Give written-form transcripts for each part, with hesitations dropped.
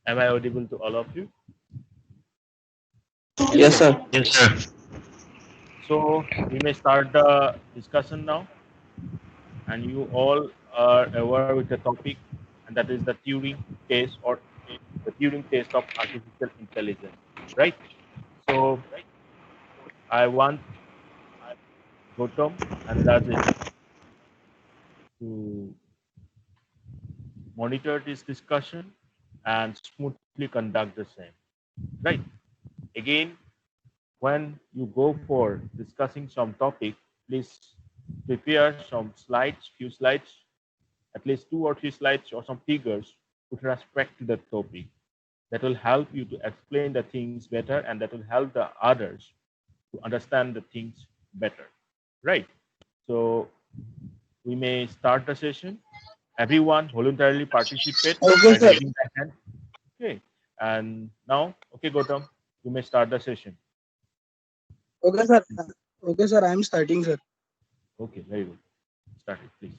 Am I audible to all of you? Yes, Okay. sir. Yes, sir. So we may start the discussion now, and you all are aware with the topic, and that is the Turing test or the Turing test of artificial intelligence, right? So I want Gautam and Rajesh to monitor this discussion and smoothly conduct the same, right? Again, when you go for discussing some topic, please prepare some slides, few slides, at least 2 or 3 slides or some figures with respect to the topic. That will help you to explain the things better and that will help the others to understand the things better. Right? So we may start the session. Everyone voluntarily participate Okay, by sir. raising their hand. Okay. And now, okay, Gautam, you may start the session. Okay, sir. Okay, sir. I'm starting, sir. Okay, very good. Start it, please.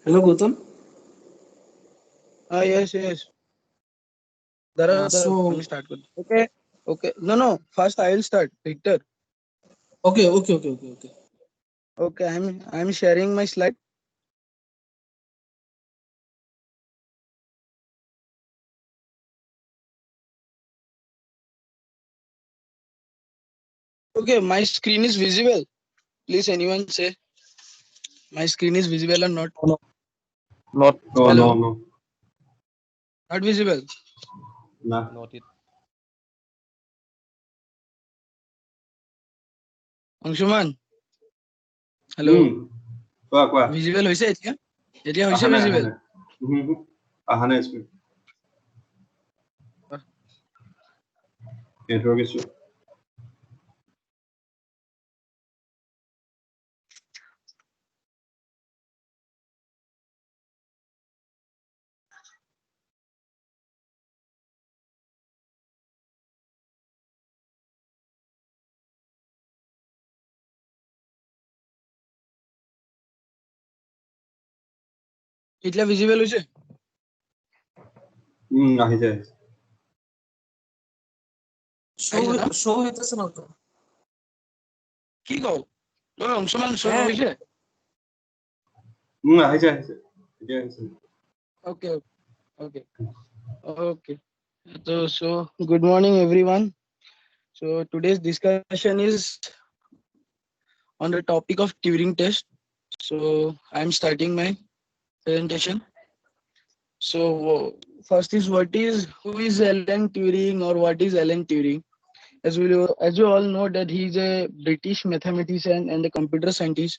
Hello, Gautam. Yes, yes. Dara, So, I'm start. Okay. Okay. No, no. First, I will start. Victor. okay. Okay. I'm sharing my slide. Okay. My screen is visible. Please, anyone say my screen is visible or not? No, not No, Hello. no. no. Not visible. Nah. Not it. Angshuman. Hello. Hmm. কোৱা Visible হৈছে এতিয়া? এতিয়া হৈছে অহা নাই visible? অহা নাই screen network issue এতিয়া visible হৈছে? আহিছে শ্ব' হৈছে ন? কি কও? অংশমান শ্ব' হৈছে? আহিছে এতিয়া আহিছে Okay. Okay. Okay. So good morning, everyone. So today's discussion is on the topic of Turing test. So I'm starting my presentation. So first is who is Alan Turing or what is Alan Turing? As you all know that he is a British mathematician and a computer scientist.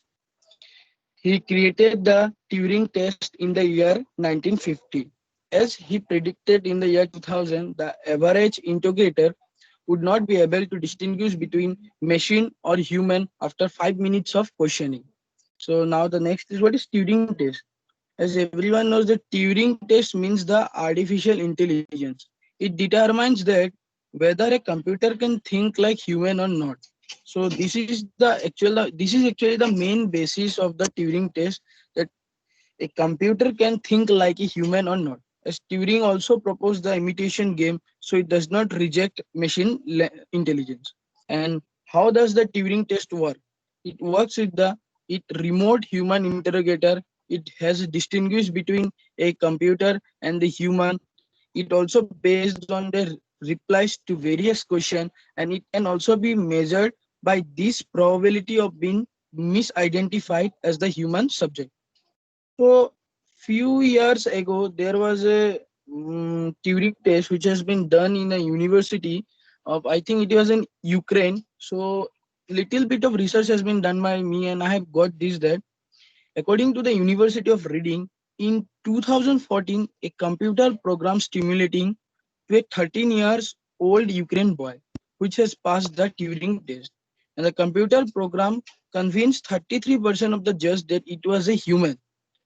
He created the Turing test in the year 1950. As he predicted in the year 2000, the average integrator would not be able to distinguish between machine or human after 5 minutes of questioning. So now the next is what is Turing test. As everyone knows, the Turing test means the artificial intelligence. It determines that whether a computer can think like human or not. So this is actually the main basis of the Turing test, that a computer can think like a human or not. As Turing also proposed the imitation game, so it does not reject intelligence. And how does the Turing test work? It works with the it remote human interrogator. It has distinguished between a computer and the human. It also based on the replies to various questions, and it can also be measured by this probability of being misidentified as the human subject. So few years ago, there was a Turing test which has been done in a university of, I think it was in Ukraine. So little bit of research has been done by me, and I have got this that according to the University of Reading, in 2014, a computer program stimulating to a 13 years old Ukraine boy, which has passed the Turing test. And the computer program convinced 33% of the judge that it was a human,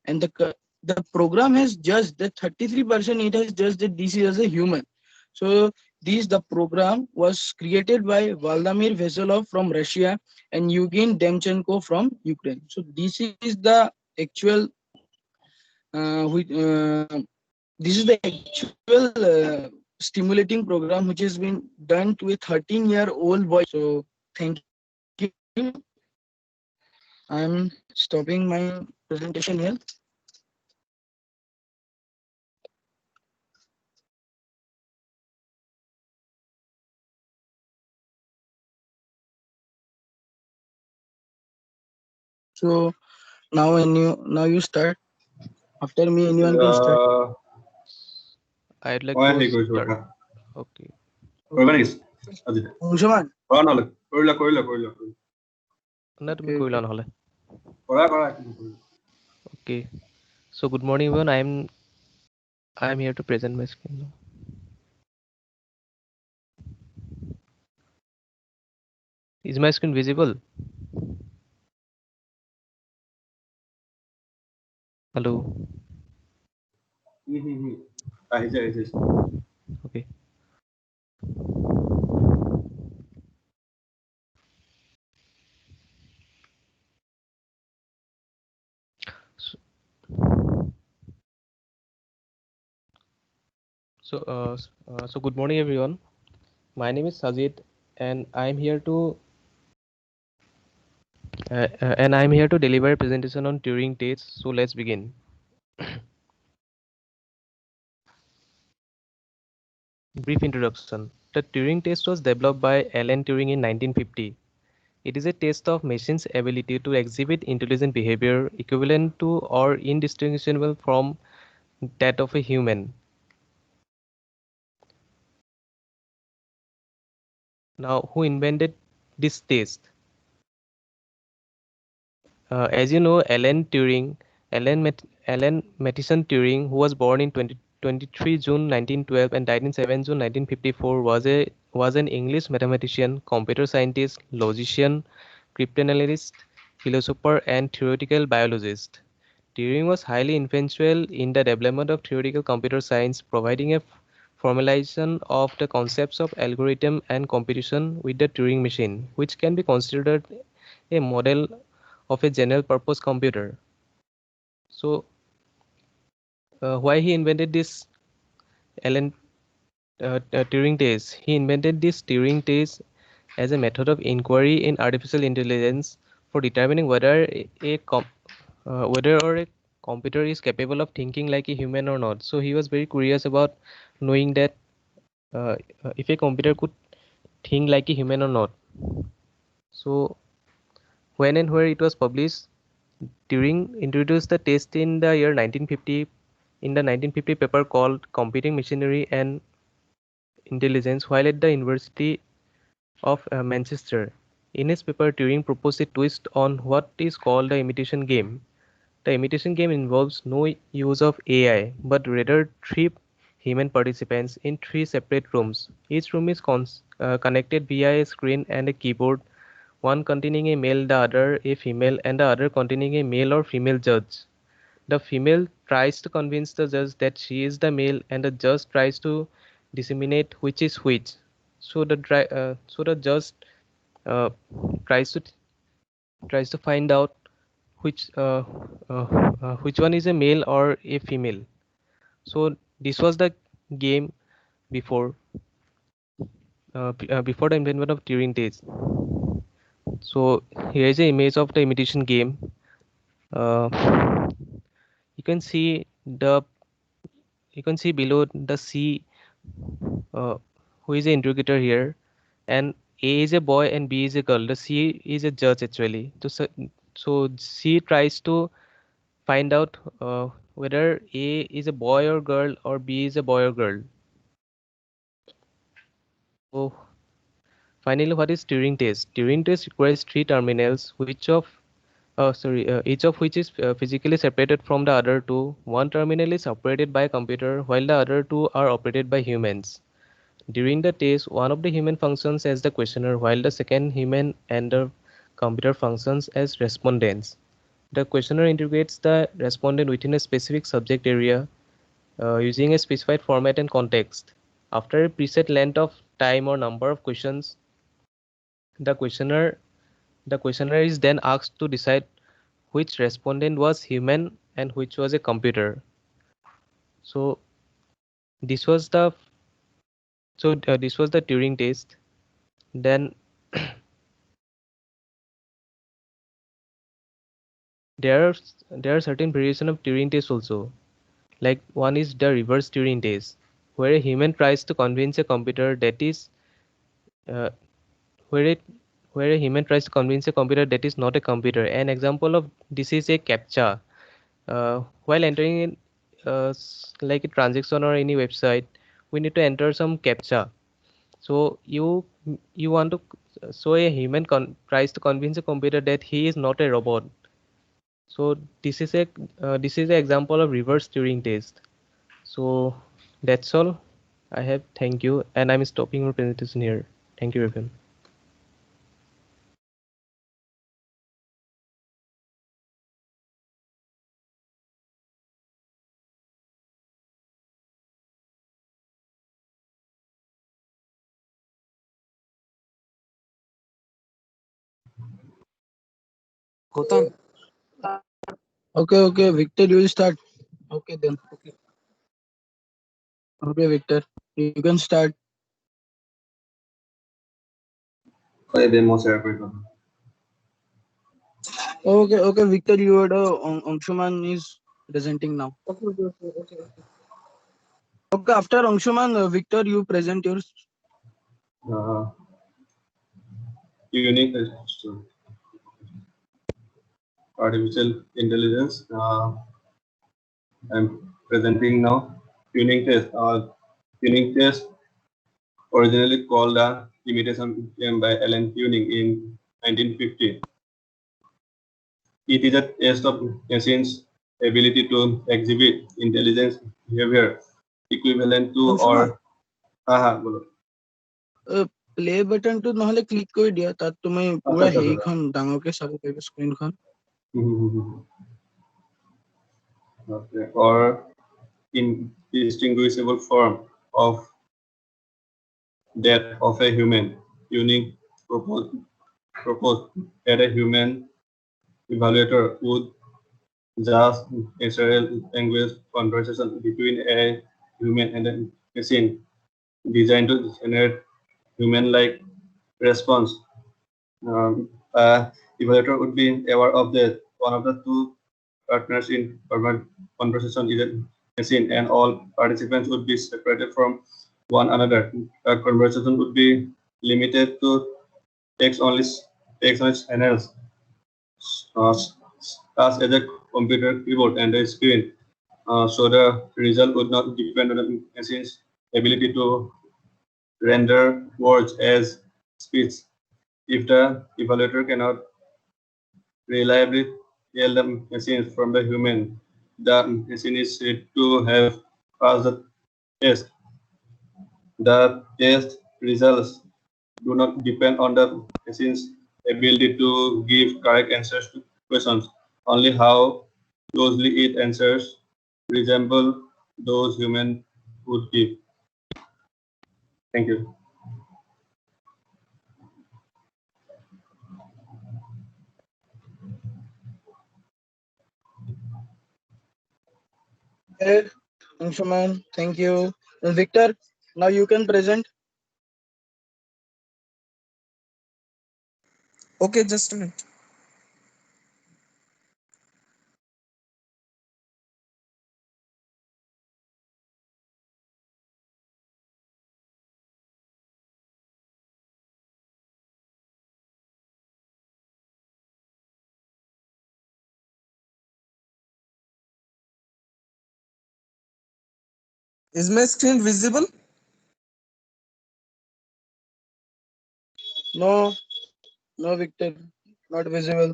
and the program has judged that 33% it has judged that this is as a human. So this, the program was created by Vladimir Veselov from Russia and Yevgeny Demchenko from Ukraine. So this is the actual this is the actual stimulating program which has been done to a 13-year-old boy. So thank you. I'm stopping my presentation here. So now you start. After me, anyone can start. I'd like মই to হেৰি কৰিছোঁ start. ৰখা Okay. কৰিবা Okay. নেকি আজি Anshuman. কৰা নহ'লে কৰিলা না তুমি Okay, কৰিলা okay. নহ'লে. কৰা একো নকৰিলা। Okay. So good morning everyone. I'm here to present my screen now. Is my screen visible? Hello. আহিছে Okay. So so good morning everyone. My name is Sajid and I'm here to deliver a presentation on Turing Test. So let's begin. Brief introduction. The Turing Test was developed by Alan Turing in 1950. It is a test of machines' ability to exhibit intelligent behavior equivalent to or indistinguishable from that of a human. Now, who invented this test? As you know, Alan Matheson Turing, who was born in 23 June 1912 and died in 7 June 1954, was an English mathematician, computer scientist, logician, cryptanalyst, philosopher, and theoretical biologist. Turing was highly influential in the development of theoretical computer science, providing a formalization of the concepts of algorithm and computation with the Turing machine, which can be considered a model of a general purpose computer. So, why he invented this Alan Turing test? He invented this Turing test as a method of inquiry in artificial intelligence for determining whether or a computer is capable of thinking like a human or not. So he was very curious about knowing that if a computer could think like a human or not. So when and where it was published, Turing introduced the test in the year 1950 in the 1950 paper called Computing Machinery and Intelligence while at the University of Manchester. In his paper, Turing proposed a twist on what is called the imitation game. The imitation game involves no use of AI, but rather three human participants in three separate rooms. Each room is connected via a screen and a keyboard, one containing a male, the other a female, and the other containing a male or female judge. The female tries to convince the judge that she is the male, and the judge tries to disseminate which is which. So the judge uh, tries to find out which uh, which one is a male or a female. So this was the game before before the invention of Turing test. So here is an image of the imitation game. Uh, you can see the you can see below the C who is the interrogator here, and A is a boy and B is a girl. The C is a judge actually. So C tries to find out whether A is a boy or girl or B is a boy or girl. So finally, what is Turing test? Turing test requires three terminals, each of which is physically separated from the other two. One terminal is operated by a computer, while the other two are operated by humans. During the test, one of the human functions as the questioner, while the second human and the computer functions as respondents. The questioner interrogates the respondent within a specific subject area using a specified format and context. After a preset length of time or number of questions, the questioner the questioner is then asked to decide which respondent was human and which was a computer. So this was the this was the Turing test. Then there are there are certain variation of Turing test also. Like one is the reverse Turing test, where a human tries to convince a computer that is uh, where it where a human tries to convince a computer that is not a computer. An example of this is a captcha. While entering in like a transaction or any website, we need to enter some captcha. So you want to so a human tries to convince a computer that he is not a robot. So this is an example of reverse Turing test. So that's all I have. Thank you, and I'm stopping my presentation here. Thank you, everyone. Gautam, Okay, Victor, you will start. Okay, then. Okay, Victor, you can start. হয় demo share কৰি দিয়ক। Okay, Victor, you are the Angshuman is presenting now. okay. Okay, after Angshuman, Victor, you present yours. Uh, unique artificial intelligence. I'm presenting now Turing test. Turing test, originally called a imitation game by Alan Turing in 1950. It is a test of machine's ability to exhibit intelligence behavior equivalent to Angshuman, or বলো play বাটনটো নহলে click কৰি দিয়া, তাত তুমি আচ্ছা পুৰা আচ্ছা আচ্ছা হেৰিখন ডাঙৰকে চাব পাৰিবা স্ক্ৰীনখন। okay. Or indistinguishable form of that of a human. Unique proposed that a human evaluator would just natural language conversation between a human and a machine designed to generate human-like response. Evaluator would be aware of that one of the two partners in conversation is a machine, and all participants would be separated from one another. The conversation would be limited to text only channels, uh, as a computer keyboard and a screen. So the result would not depend on the machine's ability to render words as speech. If the evaluator cannot reliably tell the machine from the human, the machine is said to have passed the test. The test results do not depend on the machine's ability to give correct answers to questions, only how closely it answers resemble those human would give. Thank you. Okay, Angshuman, thank you. Victor, now you can present. Okay, just a minute. Is my screen visible? No, no, Victor, not visible.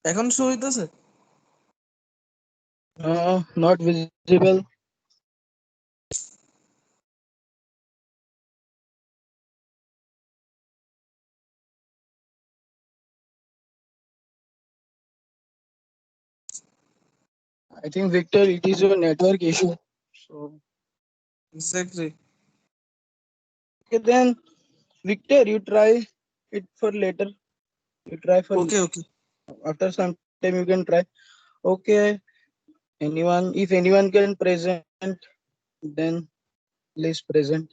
এখন show হইতেছে? No, not visible. I think Victor, it is your network issue. So Exactly. okay then, Victor, you try it for later. You try for Okay, okay. after some time you can try. Okay, anyone, if anyone can present, then please present.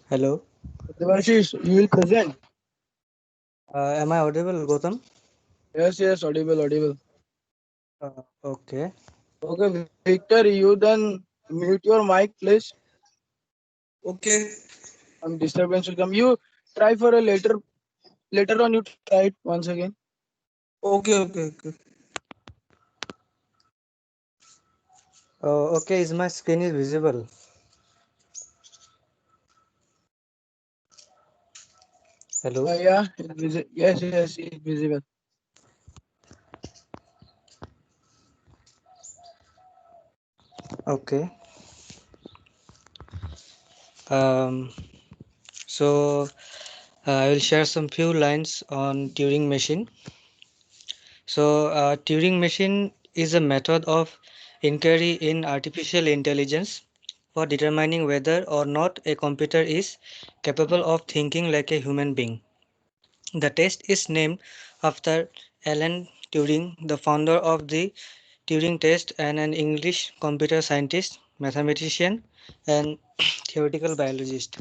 Hello. Devashish, you will present. Am I audible, Gautam? Yes, yes, audible, audible. Okay. Okay, Victor, you then mute your mic, please. Okay. Some disturbance will come. You try for a later on. You try it once again. Okay, okay, okay. Okay, is my screen is visible? Hello. Yeah, yes, yes, it's visible. Okay. Um, so I will share some few lines on Turing machine. Turing machine is a method of inquiry in artificial intelligence for determining whether or not a computer is capable of thinking like a human being. The test is named after Alan Turing, the founder of the Turing Test and an English computer scientist, mathematician, and theoretical biologist.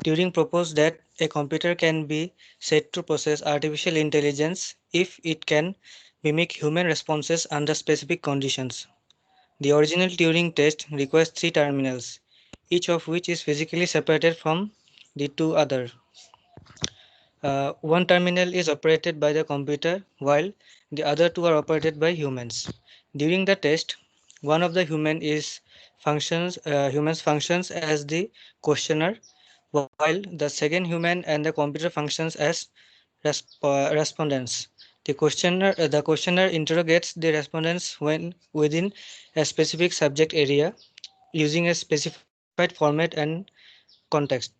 Turing proposed that a computer can be said to possess artificial intelligence if it can mimic human responses under specific conditions. The original Turing test requires three terminals, each of which is physically separated from the two other. One terminal is operated by the computer while the other two are operated by humans. During the test, one of the humans functions as the questioner, while the second human and the computer functions as respondents. The questioner interrogates the respondents when within a specific subject area using a specified format and context.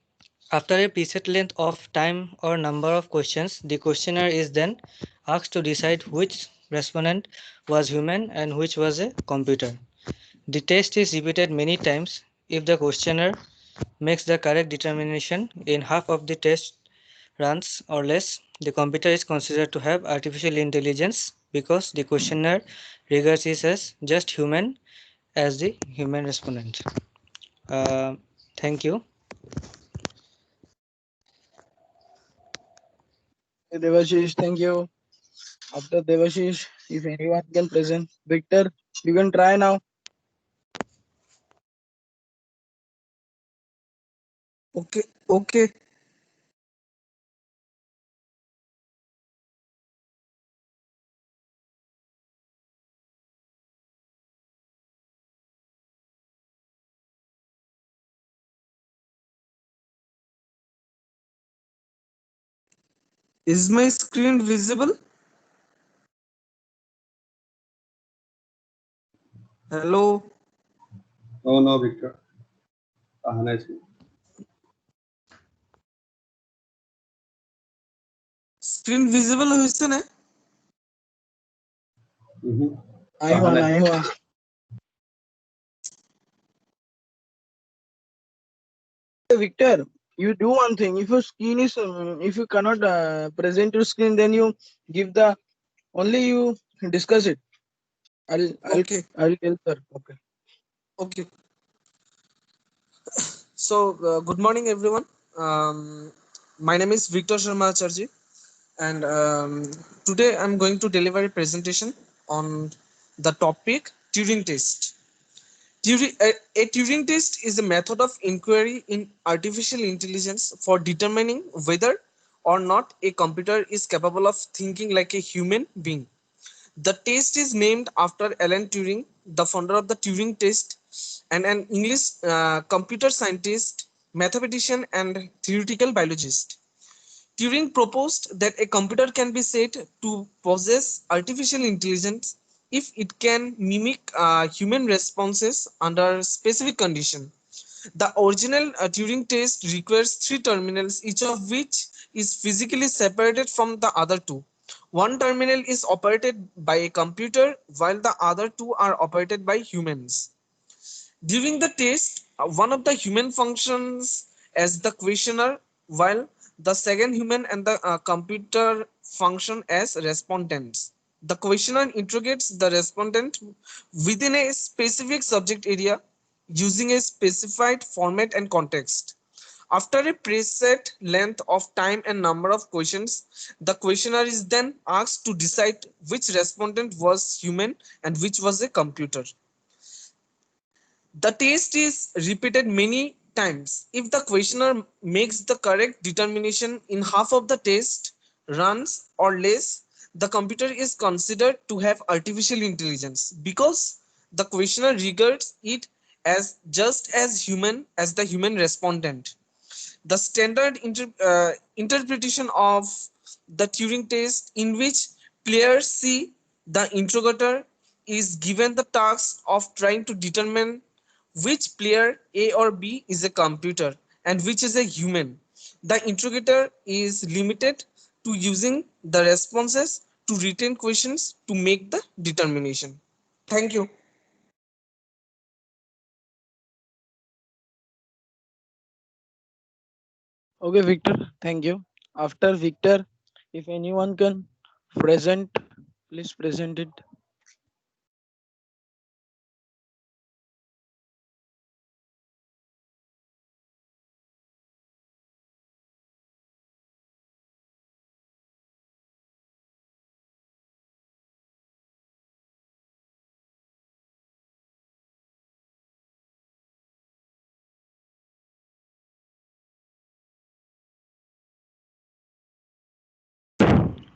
After a preset length of time or number of questions, the questioner is then asked to decide which respondent was human and which was a computer. The test is repeated many times. If the questioner makes the correct determination in half of the test runs or less, the computer is considered to have artificial intelligence because the questioner regards it as just human as the human respondent. Uh, Thank you. Okay, Devashish, thank you. After Devashish, if anyone can present, Victor, you can try now. Okay, okay. Is my screen visible? Hello. No, no, Victor. Nice. Screen visible হয়েছে না? Mm-hmm. Naima, Naima. Victor, you do one thing. If your screen is, if you cannot present your screen, then you give the only you discuss it. I'll I'll Okay, I'll tell sir. Okay. okay. So, good morning, everyone. My name is Victor Sharma Acharji, and today I'm going to deliver a presentation on the topic Turing Test. A Turing test is a method of inquiry in artificial intelligence for determining whether or not a computer is capable of thinking like a human being. The test is named after Alan Turing, the founder of the Turing test, and an English computer scientist, mathematician, and theoretical biologist. Turing proposed that a computer can be said to possess artificial intelligence if it can mimic human responses under specific conditions. The original Turing test requires three terminals, each of which is physically separated from the other two. One terminal is operated by a computer, while the other two are operated by humans. During the test, one of the human functions as the questioner, while the second human and the computer function as respondents. The questioner interrogates the respondent within a specific subject area using a specified format and context. After a preset length of time and number of questions, the questioner is then asked to decide which respondent was human and which was a computer. The test is repeated many times. If the questioner makes the correct determination in half of the test runs or less, the computer is considered to have artificial intelligence because the questioner regards it as just as human as the human respondent. The standard interpretation of the Turing test, in which player C, the interrogator, is given the task of trying to determine which player A or B is a computer and which is a human. The interrogator is limited to using the responses to written questions to make the determination. Thank you. Okay, Victor. Thank you. After Victor, if anyone can present, please present it.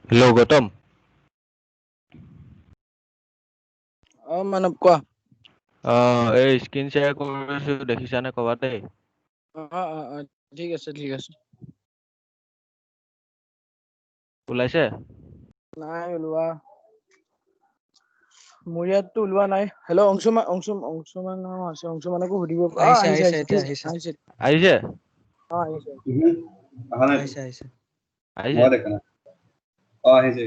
Hello, Gautam. Manap কোৱা এই screen share কৰিছো দেখিছানে ক'বাত দেই ঠিক আছে ঠিক আছে ওলাইছে নাই ওলোৱা মোৰ ইয়াততো ওলোৱা নাই হেল্ল' অংশুমান আছে অংশুমানকো সুধিব আহিছে আহিছে আহিছে আহিছে এতিয়া আহিছে আহিছে আহিছে আহিছে অহা নাই আহিছে আহিছে আহিছে মই দেখা নাই আহিছে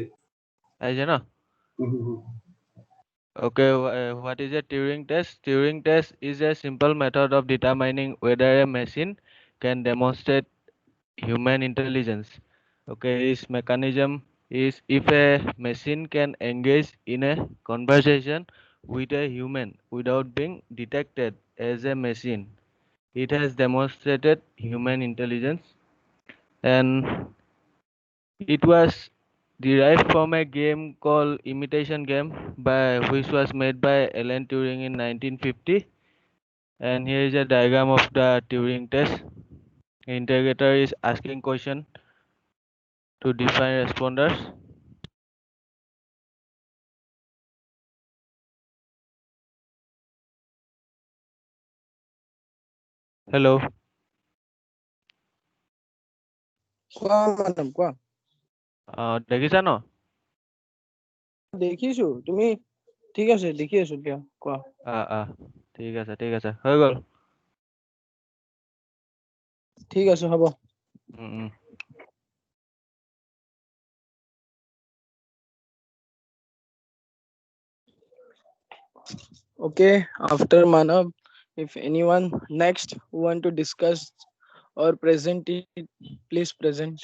আহিছে ন Okay, what is a Turing test? Turing test is a simple method of determining whether a machine can demonstrate human intelligence. Okay, its mechanism is if a machine can engage in a conversation with a human without being detected as a machine, it has demonstrated human intelligence, and it was derived from a game called Imitation Game, which was made by Alan Turing in 1950. And here is a diagram of the Turing test. The interrogator is asking question to define responders. Hello. কোৱা মানৱ কোৱা দেখিছা ন? দেখিছো তুমি ঠিক আছে দেখি আছো দিয়া কোৱা আহ ঠিক আছে হৈ গ'ল ঠিক আছে হ'ব উম Okay, after Manav, if anyone next who want to discuss or present it, please present.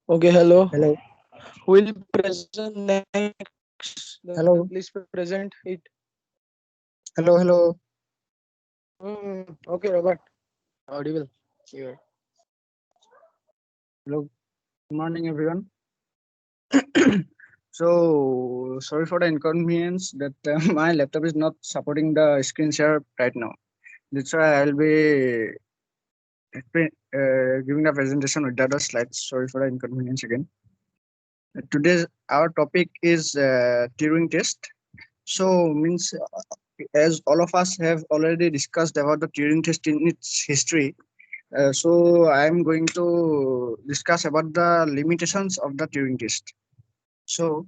Okay, hello. Hello, Who will present next? Then please present it. hello, hello, hello. Okay, Robert. Audible. Here. Hello. Good morning, everyone. So, sorry for the inconvenience that my laptop is not supporting the screen share right now. That's why I'll be giving the presentation without the slides. Sorry for the inconvenience again. Today's our topic is Turing test. So, means as all of us have already discussed about the Turing test in its history, so I'm going to discuss about the limitations of the Turing test. So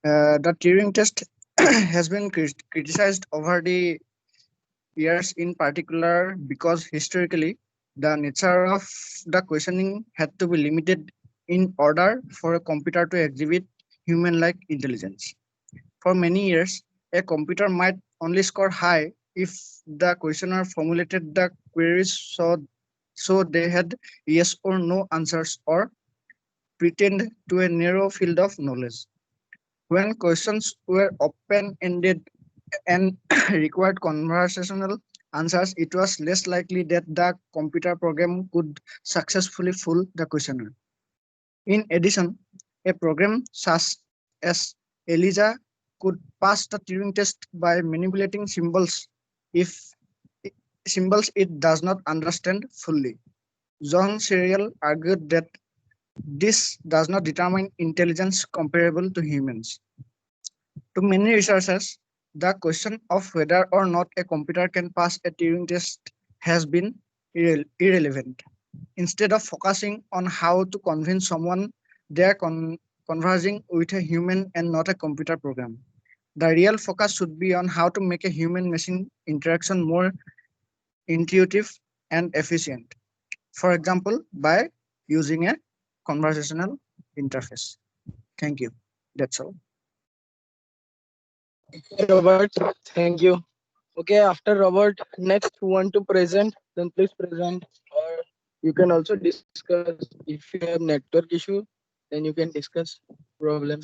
the Turing test has been criticized over the years, in particular because historically the nature of the questioning had to be limited in order for a computer to exhibit human-like intelligence. For many years, a computer might only score high if the questioner formulated the queries so they had yes or no answers or pretend to a narrow field of knowledge. When questions were open-ended and required conversational answers, it was less likely that the computer program could successfully fool the questioner. In addition, a program such as ELIZA could pass the Turing test by manipulating symbols if symbols it does not understand fully. John Serial argued that this does not determine intelligence comparable to humans. To many researchers, the question of whether or not a computer can pass a Turing test has been irrelevant. Instead of focusing on how to convince someone they are conversing with a human and not a computer program, the real focus should be on how to make a human machine interaction more intuitive and efficient. For example, by using a conversational interface. Thank you. That's all. Okay, Robert. Thank you. Okay, after Robert, next who want to present, then please present. Or you can also discuss if you have network issue, then you can discuss problem.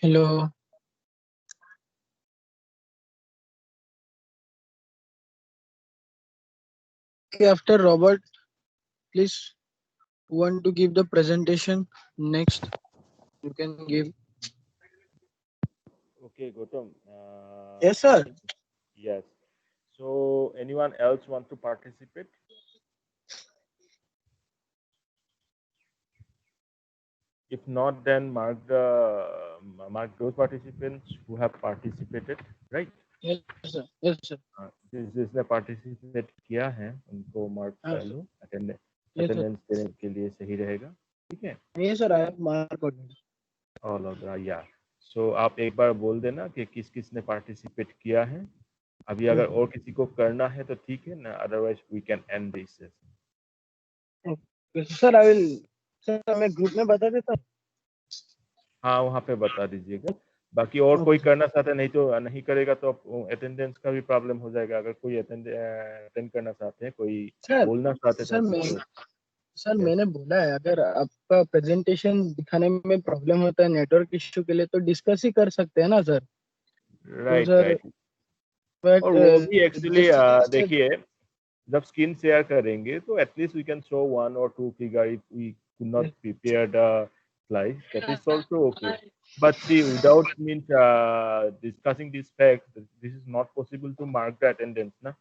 Hello. Okay, after Robert, please want to give the presentation next. You can give. Okay, Gautam. Yes, I sir. think yes. So, anyone else want to participate? If not, then mark those participants who have participated, right? Yes, sir. Yes, sir. जिसने participate किया है उनको mark हाँ, कर sir. लो, Yes, sir. Attendance देने के लिए सही रहेगा, ठीक है? Yes, sir. I have marked already. All of या सो आप एक बार बोल देना कि किस किस ने पार्टिसिपेट किया है। अभी अगर और किसी को करना है तो ठीक है ना, otherwise we can end this session. Okay, sir, I will. Sir, मैं ग्रुप में बता देता हूँ. हाँ, वहाँ पे बता दीजिएगा। बाकी और कोई करना चाहता है, नहीं तो नहीं करेगा तो अटेंडेंस का भी प्रॉब्लम हो जाएगा। अगर कोई अटेंड करना चाहते हैं, कोई सर, बोलना चाहते सर थे मैं तो सर yes, मैंने बोला है अगर आपका प्रेजेंटेशन दिखाने में प्रॉब्लम होता है नेटवर्क इश्यू के लिए तो डिस्कस ही कर सकते हैं ना सर. तो राइट सर राइट। बट और वो भी एक्चुअली जैसे देखिए, जब स्क्रीन शेयर करेंगे तो at least we can show one और two figure if we could not prepare the slides, that is also okay. But see, without means discussing this fact, this is not possible to mark the attendance ना.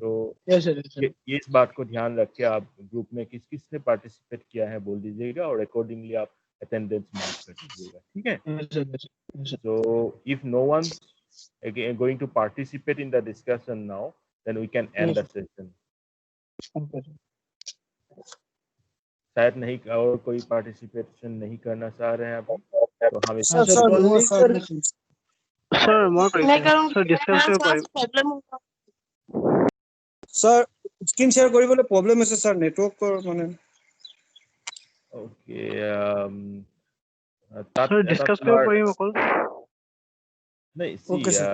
तो yes sir yes sir ये इस बात को ध्यान रखिए, आप group में किस किस ने पार्टिसिपेट किया है बोल दीजिएगा और अकॉर्डिंगली आप अटेंडेंस मार्क कर दीजिएगा, ठीक है? Yes sir. So if no one's again going to participate in the discussion now, then we can end the session. शायद नहीं और कोई पार्टिसिपेशन नहीं करना चाह रहे हैं अभी, तो हम इस हाँ sir no, only sir. Sir sir more sir discuss कर Sir, screen share কৰিবলৈ problem আছে sir, network মানে. ओके তাত सर এটা डिस्कस তোমাৰ পাৰিম অকল. নাই চি Okay, sir.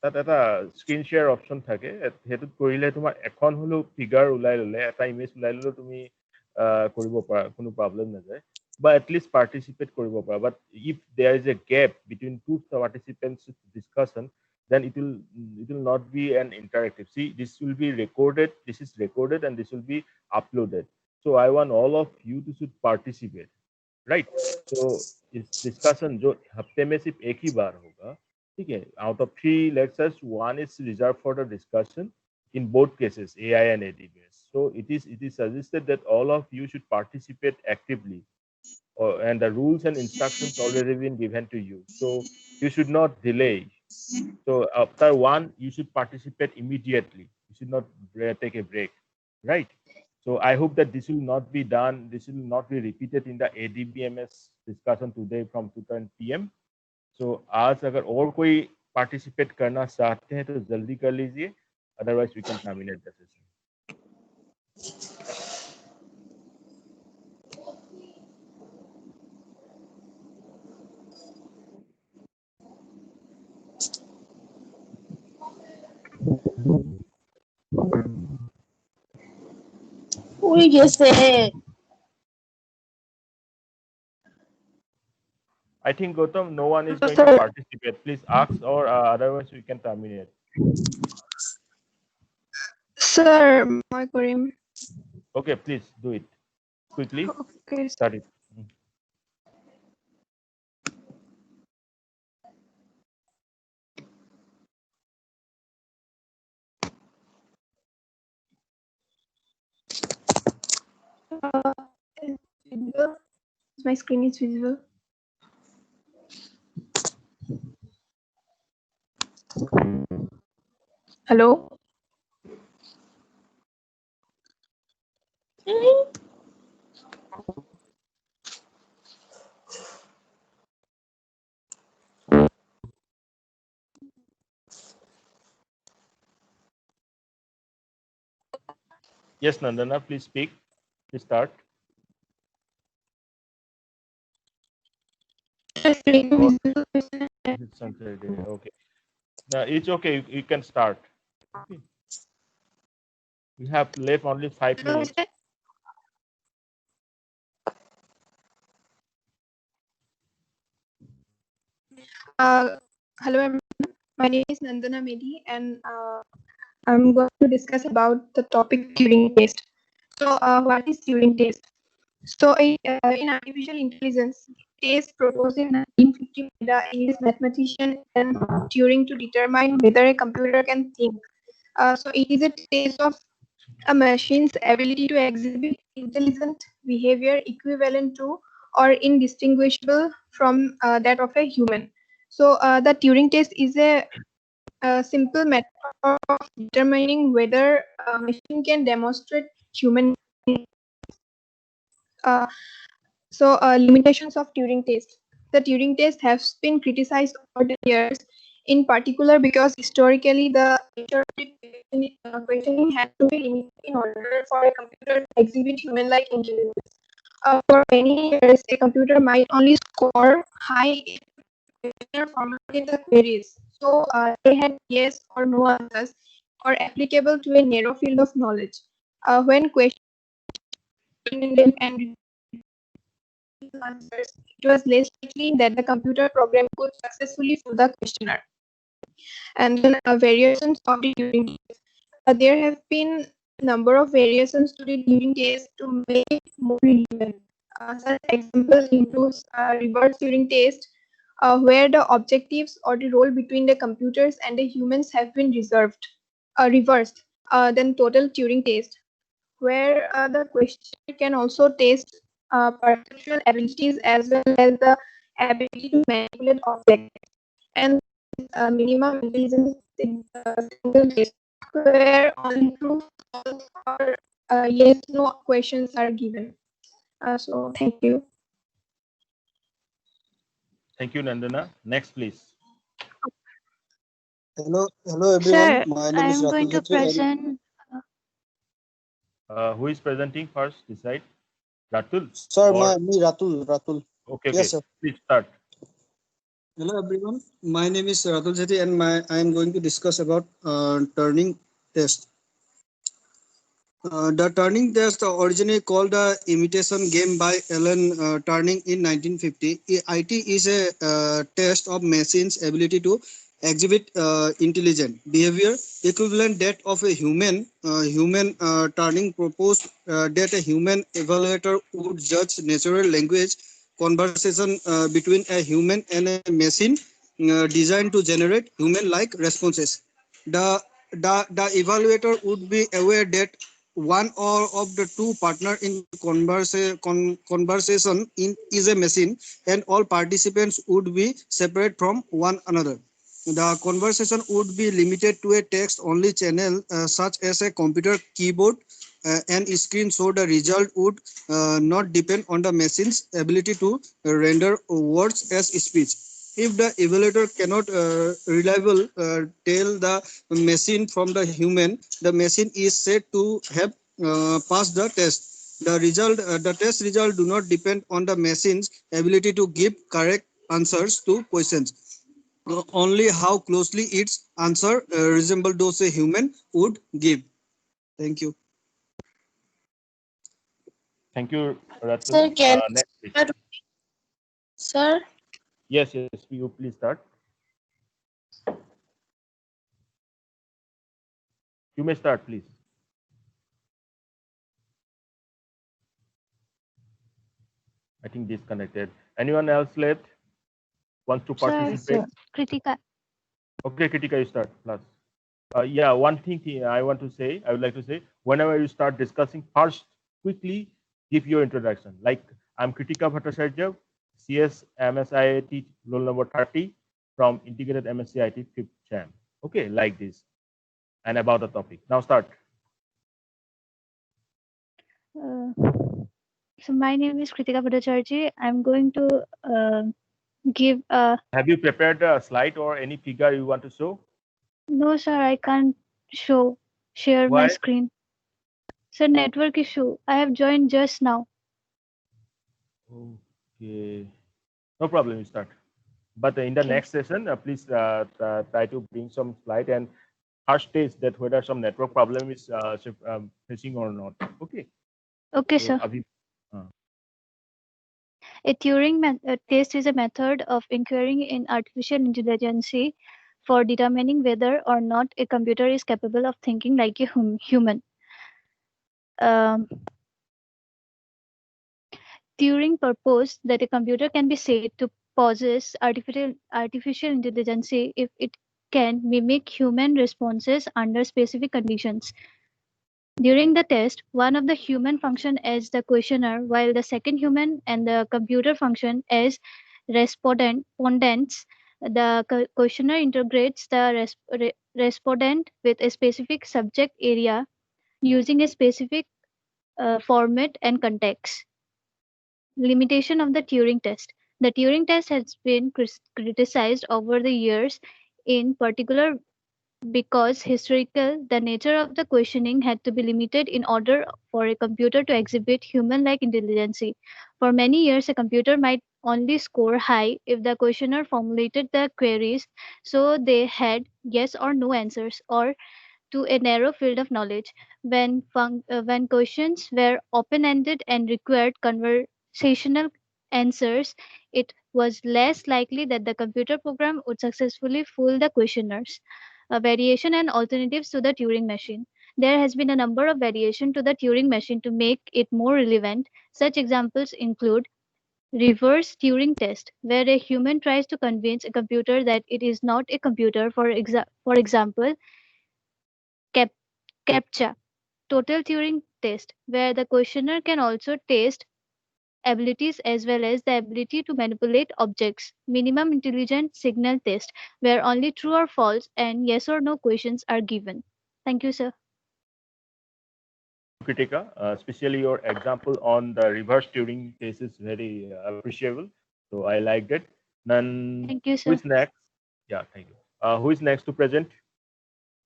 তাত এটা স্ক্ৰীন শ্বেয়াৰ অপশ্যন থাকে, সেইটোত কৰিলে তোমাৰ এখন হ'লেও ফিগাৰ ওলাই ল'লে, এটা ইমেজ ওলাই ল'লেও তুমি কৰিব পাৰা, কোনো প্ৰব্লেম নাযায়, বা এটলিষ্ট পাৰ্টিচিপেট কৰিব পাৰা। But if there is a gap between two participants discussion, then it will not be an interactive. See, this will be recorded, this is recorded and this will be uploaded. So I want all of you to should participate, right? So इस discussion जो हफ्ते में सिर्फ एक ही बार होगा, ठीक है? Out of 3 lectures, one is reserved for the discussion in both cases, AI and ADBS. So it is suggested that all of you should participate actively, and the rules and instructions already been given to you. So you should not delay. So after one, you should participate immediately. You should not take a break, right? So I hope that this will not be done. This will not be repeated in the ADBMS discussion today from 2:10 p.m. So आज अगर और कोई participate करना चाहते हैं तो जल्दी कर लीजिए. Otherwise we can terminate the session. We গেছে I think Gautam, no one is going to participate. Please ask, or otherwise we can terminate. Sir মই কৰিম. Okay, please do it quickly. Okay. Start it. Visible. My screen is visible. Hello. Yes, Nandana, please speak. Please start. Or it's Saturday. Okay. No, it's okay. You can start. Okay. We have left only 5 minutes. Hello, everyone. My name is Nandana Medhi, and I'm going to discuss about the topic Turing test. So, what is Turing test? So, in artificial intelligence, test proposed in 1950 by the English mathematician and Turing to determine whether a computer can think. So, it is a test of a machine's ability to exhibit intelligent behavior equivalent to or indistinguishable from that of a human. So, the Turing test is a simple method of determining whether a machine can demonstrate human. Uh, Limitations of Turing test. The Turing test has been criticized over the years, in particular because historically the nature of the questioning had to be limited in order for a computer to exhibit human-like intelligence. For many years, a computer might only score high if the questioner formatted the queries, so they had yes or no answers, or applicable to a narrow field of knowledge. When questioned and answers, it was less likely that the computer program could successfully fool the questioner. And then variations of the Turing test. There have been a number of variations to the Turing test to make it more relevant. Such example includes reverse Turing test, where the objectives or the role between the computers and the humans have been reversed. Then total Turing test, where the questioner can also test perceptual abilities as well as the ability to manipulate objects. And minimum intelligence single test, where only true, false, or yes, no questions are given. So, thank you. Thank you, Nandana. Next, please. Hello everyone. Sir, My I name is am going Ratul to Jatri and present. Who is presenting first? Decide. Ratul sir, or me Ratul. okay, Yes, okay. sir. Please start. Hello everyone. My name is Ratul Jatri and I am going to discuss about turning test. The Turing test, originally called the imitation game by Alan Turing in 1950, IT is a test of machine's ability to exhibit intelligent behavior equivalent that of a human. Turing proposed that a human evaluator would judge natural language conversation between a human and a machine designed to generate human-like responses. The evaluator would be aware that one or of the two partner in conversation is a machine, and all participants would be separate from one another. The conversation would be limited to a text only channel, such as a computer keyboard and screen, so the result would not depend on the machine's ability to render words as speech. If the evaluator cannot reliable tell the machine from the human, the machine is said to have passed the test. The test result do not depend on the machine's ability to give correct answers to questions. Only how closely its answer resemble those a human would give. Thank you. Thank you, Ratul. Sir, can Next, please. sir? Yes, yes. You please start. You may start, please. I think disconnected. Anyone else left? Wants to Sir, participate? Kritika. Okay, Kritika, you start. Plus, yeah, one thing I would like to say, whenever you start discussing, first quickly give your introduction. Like, I'm Kritika Bhattacharya, CS MSIIT roll number 30 from Integrated MSCIT 5th Cham. Okay, like this, and about the topic. Now start. Uh, so my name is Kritika Bhattacharya. I'm going to give a. Have you prepared a slide or any figure you want to show? No, sir, I can't share my Why? screen. Sir, network issue. I have joined just now. Okay, no problem. You start. But in the Okay. next session, please try to bring some slide and first test that whether some network problem is facing or not. Okay. Okay, So, sir. Abhi, uh, A test is a method of inquiring in artificial intelligence for determining whether or not a computer is capable of thinking like a human. Um, Turing proposed that a computer can be said to possess artificial intelligence if it can mimic human responses under specific conditions. During the test, one of the human function as the questioner, while the second human and the computer function as respondents. The questioner integrates the respondent with a specific subject area using a specific format and context. Limitation of the Turing test. The Turing test has been criticized over the years, in particular because historical the nature of the questioning had to be limited in order for a computer to exhibit human-like intelligence. For many years, a computer might only score high if the questioner formulated the queries so they had yes or no answers, or to a narrow field of knowledge. When questions were open-ended and required conversational answers, it was less likely that the computer program would successfully fool the questioners. A variation and alternatives to the Turing machine. There has been a number of variations to the Turing machine to make it more relevant. Such examples include reverse Turing test, where a human tries to convince a computer that it is not a computer. For example, cap- CAPTCHA, total Turing test, where the questioner can also test abilities as well as the ability to manipulate objects. Minimum intelligence signal test, where only true or false and yes or no questions are given. Thank you, sir. Kritika, especially your example on the reverse Turing case is very appreciable. So I liked it. Then Thank you, who sir. is next? Yeah, thank you. Who is next to present?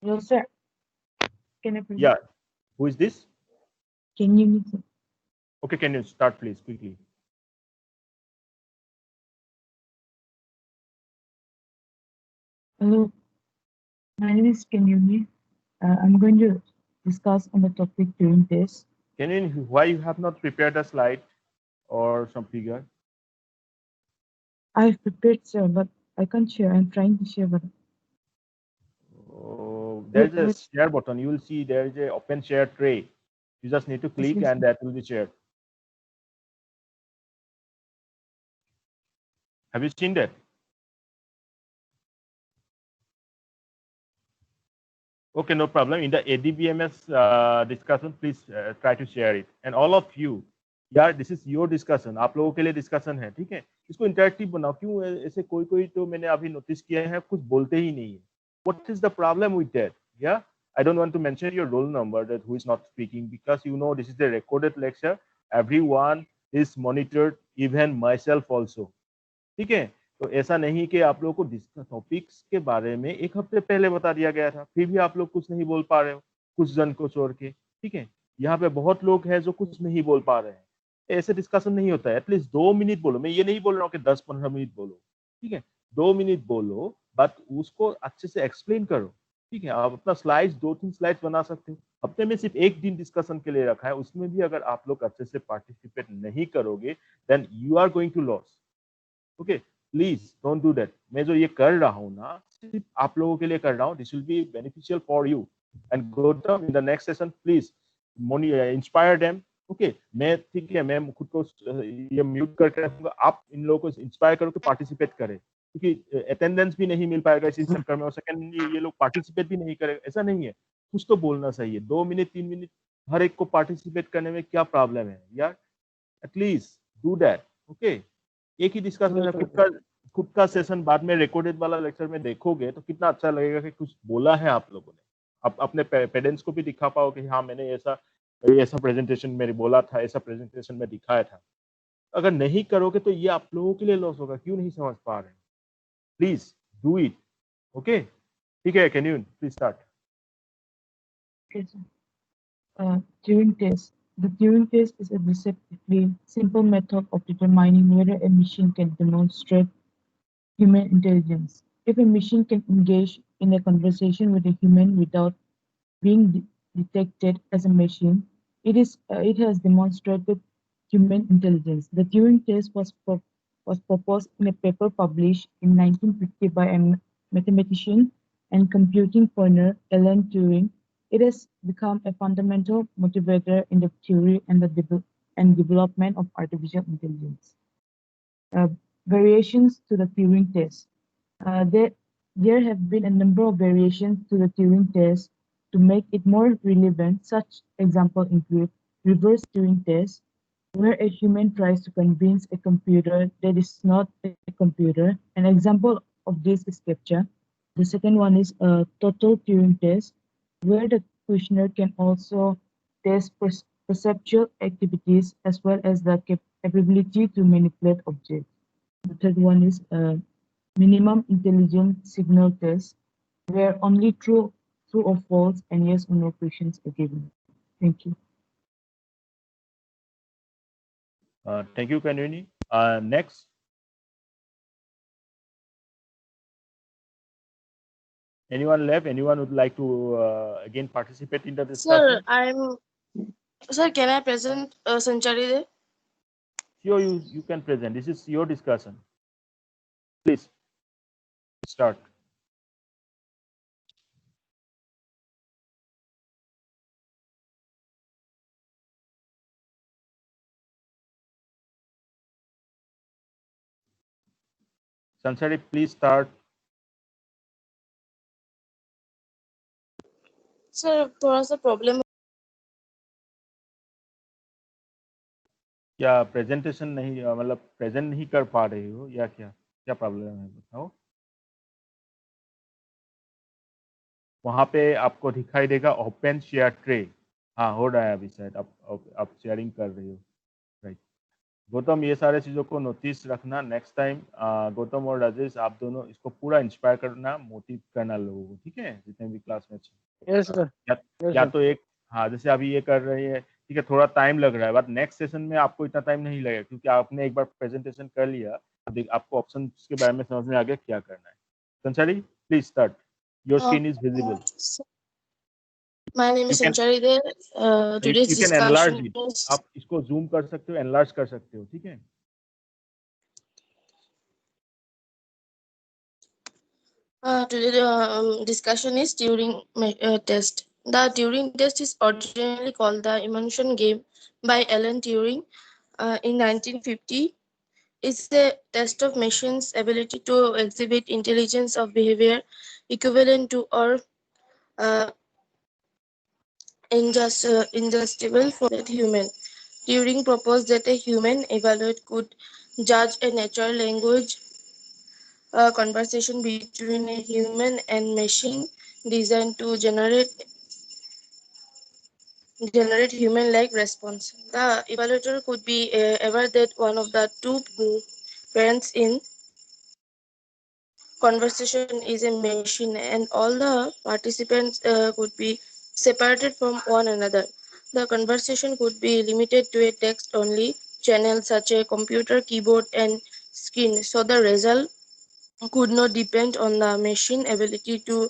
Hello, sir. Can I present? Yeah, who is this? Can you listen? Okay, can you start please quickly? Hello, my name is Kenyumi. I'm going to discuss on the topic Turing test. Can you why you have not prepared a slide or some figure? I've prepared, sir, but I can't share. I'm trying to share, but Oh, there's a share button. You will see there is a open share tray. You just need to click yes, and that will be shared. Have you seen that? Okay, no problem. In the ADBMS discussion, please try to share it. And all of you, यार this is your discussion, आप लोगों के लिए discussion है, ठीक है? इसको interactive बनाओ. क्यों ऐसे कोई कोई तो मैंने अभी नोटिस किया है कुछ बोलते ही नहीं है. What is the problem with that? Yeah, I don't want to mention your roll number that who is not speaking because you know this is a recorded lecture. Everyone is monitored, even myself also. ठीक है? तो ऐसा नहीं कि आप लोगों को topics के बारे में एक हफ्ते पहले बता दिया गया था, फिर भी आप लोग कुछ नहीं बोल पा रहे हो, कुछ जन को छोड़ के. ठीक है? यहाँ पे बहुत लोग हैं जो कुछ नहीं बोल पा रहे हैं. ऐसे डिस्कशन नहीं होता है. एटलीस्ट 2 मिनट बोलो. मैं ये नहीं बोल रहा हूँ कि 10-15 मिनट बोलो. ठीक है? 2 मिनट बोलो, बट उसको अच्छे से एक्सप्लेन करो. ठीक है? आप अपना स्लाइड्स 2-3 स्लाइड्स बना सकते हो. हफ्ते में सिर्फ एक दिन डिस्कशन के लिए रखा है, उसमें भी अगर आप लोग अच्छे से पार्टिसिपेट नहीं करोगे, then you are going to loss. Okay, please don't do that. मैं जो ये कर रहा हूँ ना, सिर्फ आप लोगों के लिए कर रहा हूँ. This will be beneficial for you. And Gautam, in the next session please inspire them. Okay, मैं ठीक है, मैं खुद को ये म्यूट करके रखूंगा. आप इन लोगों को इंस्पायर करो कि पार्टिसिपेट करें, क्योंकि अटेंडेंस भी नहीं मिल पाएगा इसी चक्कर में, और सेकंडली ये लोग पार्टिसिपेट भी नहीं करेंगे. ऐसा नहीं है, कुछ तो बोलना चाहिए. 2 मिनट 3 मिनट हर एक को पार्टिसिपेट करने में क्या प्रॉब्लम है यार? At least do that. ओके, एक ही डिस्कशन है. खुद का सेशन बाद में रिकॉर्डेड वाला लेक्चर में देखोगे तो कितना अच्छा लगेगा कि कुछ बोला है आप लोगों ने. आप अपने पेरेंट्स को भी दिखा पाओ कि हाँ, मैंने ऐसा प्रेजेंटेशन मेरे बोला था, ऐसा प्रेजेंटेशन में दिखाया था. अगर नहीं करोगे तो ये आप लोगों के लिए लॉस होगा. क्यों नहीं समझ पा रहे हैं? Please do it. ओके, ठीक है. Can you please start? okay, sir. Turing test. The Turing test is a deceptively simple method of determining whether a machine can demonstrate human intelligence. If a machine can engage in a conversation with a human without being detected as a machine, it has demonstrated human intelligence. The Turing test was proposed in a paper published in 1950 by a mathematician and computing pioneer Alan Turing. It has become a fundamental motivator in the theory and development of artificial intelligence. Uh, Variations to the Turing test. Uh, there, there have been a number of variations to the Turing test to make it more relevant. Such examples include reverse Turing test, where a human tries to convince a computer that it's not a computer. An example of this is CAPTCHA. The second one is a total Turing test, where the questioner can also test perceptual activities as well as the capability to manipulate objects. The third one is a minimum intelligence signal test, where only true or false and yes or no questions are given. Thank you. Thank you, Kanuni. Next, anyone left? Anyone would like to again participate in the Sir, discussion? Sir, can I present Sanchari there? Sure, you can present. This is your discussion. Please start. Sansari, please start. Sir थोड़ा सा problem क्या presentation नहीं मतलब present नहीं कर पा रही हो या क्या क्या प्रॉब्लम है बताओ। वहाँ पे आपको दिखाई देगा ओपन शेयर ट्रे। हाँ हो रहा है अभी शायद आप शेयरिंग कर रही हो। राइट गौतम, ये सारे चीज़ों को नोटिस रखना। नेक्स्ट टाइम गौतम और राजेश आप दोनों इसको पूरा इंस्पायर करना, मोटिव करना लोगों को, ठीक है, जितने भी क्लासमेट्स Yes, sir. या तो एक हाँ जैसे अभी ये कर रही है, ठीक है, थोड़ा टाइम लग रहा है, बट नेक्स्ट सेशन में आपको इतना टाइम नहीं लगेगा क्योंकि आपने एक बार प्रेजेंटेशन कर लिया। आपको ऑप्शन के बारे में समझ में आ गया क्या करना है। संचारी please start, your screen is visible. My name is Sanchari there. Today's you can enlarge discussion it, is आप इसको जूम कर सकते हो, एनलार्ज कर सकते हो, ठीक है। today the discussion is Turing test. The Turing test is originally called the Immersion game by Alan Turing in 1950. It's a test of machine's ability to exhibit intelligence of behavior equivalent to or uh, injustible for that human. Turing proposed that a human evaluate could judge a natural language conversation between a human and machine designed to generate human-like response. The evaluator could be aware that one of the two parents in conversation is a machine and all the participants could be separated from one another. The conversation could be limited to a text-only channel such as computer, keyboard, and screen. So the result could not depend on the machine ability to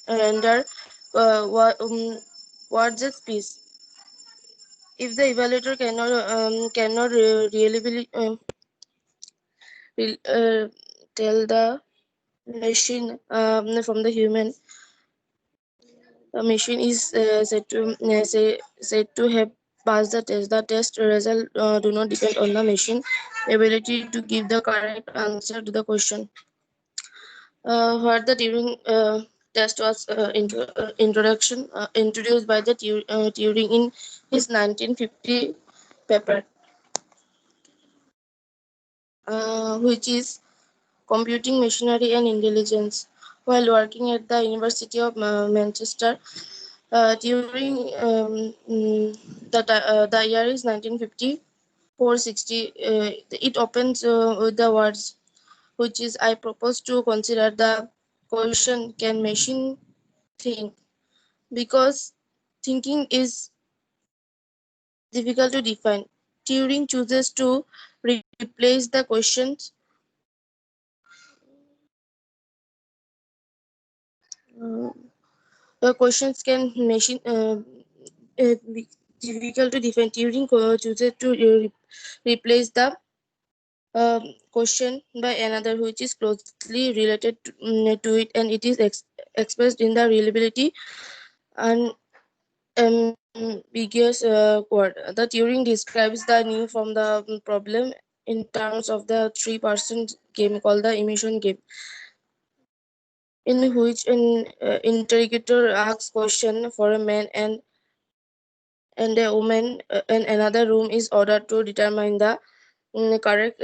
render words at speech. If the evaluator cannot reliably tell the machine from the human, the machine is said to have passed the test. The test result do not depend on the machine ability to give the correct answer to the question. What the Turing test was introduced by the Turing in his 1950 paper, which is Computing Machinery and Intelligence. While working at the University of Manchester, during the year is 1950, 460, it opens with the words, which is I propose to consider the question, can machine think? Because thinking is difficult to define. Turing chooses to replace the questions questions can machine difficult to define. Turing chooses to replace the question by another which is closely related to it, and it is expressed in the reliability and ambiguous word. The Turing describes the new from the problem in terms of the three-person game called the emission game, in which an interrogator asks question for a man and a woman in another room is ordered to determine the correct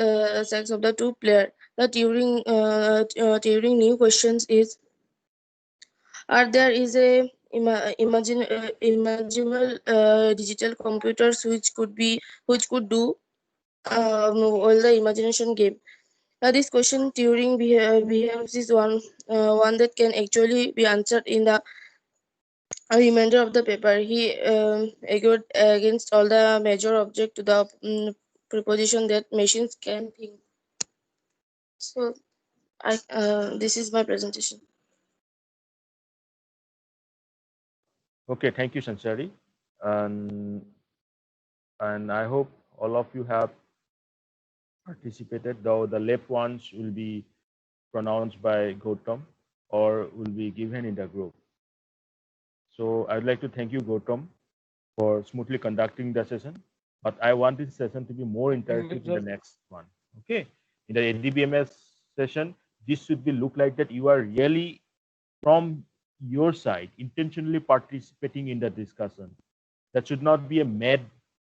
sex of the two players. The Turing new questions is: are there is a imaginable digital computers which could do all the imagination game? This question Turing behaves is one that can actually be answered in the remainder of the paper. He argued against all the major object to the proposition that machines can think. So, this is my presentation. Okay, thank you, Sanchari. And, and I hope all of you have participated, though the left ones will be pronounced by Gautam or will be given in the group. So I'd like to thank you, Gautam, for smoothly conducting the session. But I want this session to be more interactive in the next one. Okay. In the ADBMS session, this should be look like that you are really from your side intentionally participating in the discussion. That should not be a mad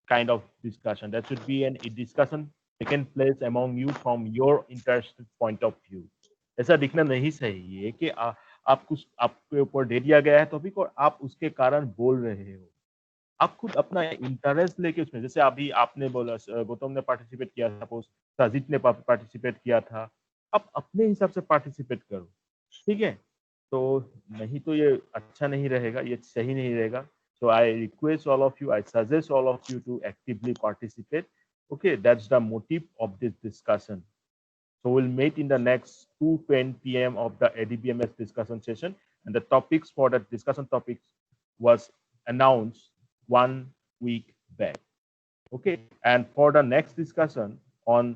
kind of discussion. That should be a discussion taken place among you from your interested point of view. ऐसा दिखना नहीं सही है कि आप कुछ आपके ऊपर दे दिया गया है टॉपिक और आप उसके कारण बोल रहे हो। आप खुद अपना इंटरेस्ट लेके उसमें, जैसे अभी आपने बोला गौतम ने पार्टिसिपेट किया, सपोज साजिद ने पार्टिसिपेट किया था, आप अपने हिसाब से पार्टिसिपेट करो, ठीक है? तो नहीं तो ये अच्छा नहीं रहेगा, ये सही नहीं रहेगा. So I request all of you, I suggest all of you to actively participate. Okay, that's the motive of this discussion. So we'll meet in the next 2:10 p.m. of the ADBMS discussion session, and the topics for the discussion topics was announced 1 week back. Okay, and for the next discussion on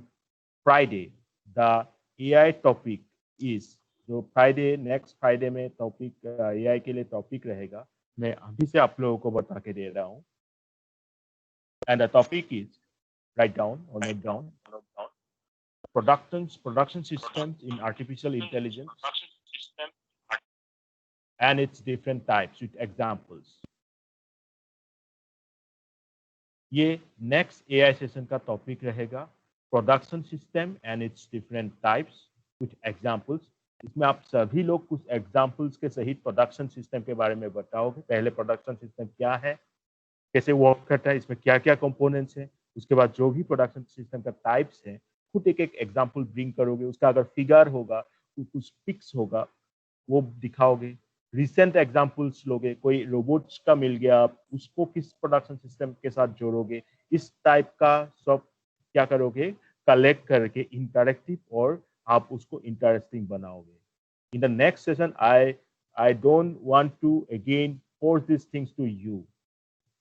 Friday, the AI topic is, जो Friday next Friday में topic AI के लिए topic रहेगा, मैं अभी से आप लोगों को बता के दे रहा हूँ. And the topic is, write down और note down, production systems in artificial intelligence and its different types with examples. ये नेक्स्ट एआई सेशन का टॉपिक रहेगा, production system and it's different types with examples. इसमें आप सभी लोग कुछ examples के सहित प्रोडक्शन सिस्टम के बारे में बताओगे. पहले प्रोडक्शन सिस्टम क्या है, कैसे वर्क करता है, इसमें क्या क्या कंपोनेंट्स हैं, उसके बाद जो भी प्रोडक्शन सिस्टम का टाइप्स हैं खुद एक एक एग्जांपल ब्रिंग करोगे. उसका अगर फिगर होगा, कुछ पिक्स होगा, वो दिखाओगे. रिसेंट एग्जांपल्स लोगे, कोई रोबोट्स का मिल गया, उसको किस प्रोडक्शन सिस्टम के साथ जोड़ोगे. इस टाइप का सब क्या करोगे, कलेक्ट करके इंटरेक्टिव, और आप उसको इंटरेस्टिंग बनाओगे. In the next session I don't want to again force this things to you.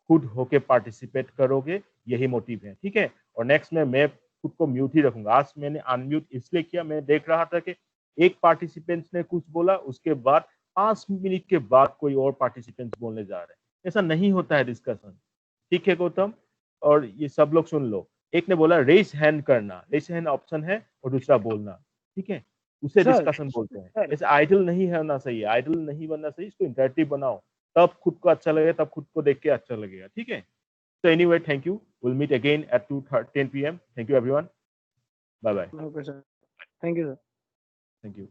खुद होके पार्टिसिपेट करोगे, यही मोटिव है, ठीक है. और नेक्स्ट में मैं खुद को म्यूट ही रखूंगा. आज मैंने अनम्यूट इसलिए किया, मैं देख रहा था कि एक पार्टिसिपेंट्स ने कुछ बोला, उसके बाद 5 मिनट के बाद कोई और पार्टिसिपेंट्स बोलने जा रहे हैं. ऐसा नहीं होता है डिस्कशन, ठीक है गौतम, और ये सब लोग सुन लो. एक ने बोला रेस हैंड करना, रेस हैंड ऑप्शन है, और दूसरा बोलना, ठीक है, उसे डिस्कशन बोलते हैं. ऐसे आइडल नहीं होना चाहिए, आइडल नहीं बनना चाहिए, इसको इंटरेक्टिव बनाओ, तब खुद को अच्छा लगेगा, तब खुद को देख के अच्छा लगेगा, ठीक है. So anyway, thank you. We'll meet again at 2:10 p.m. Thank you, everyone. Bye bye. Okay, sir. Thank you, sir. Thank you.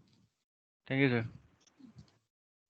Thank you, sir.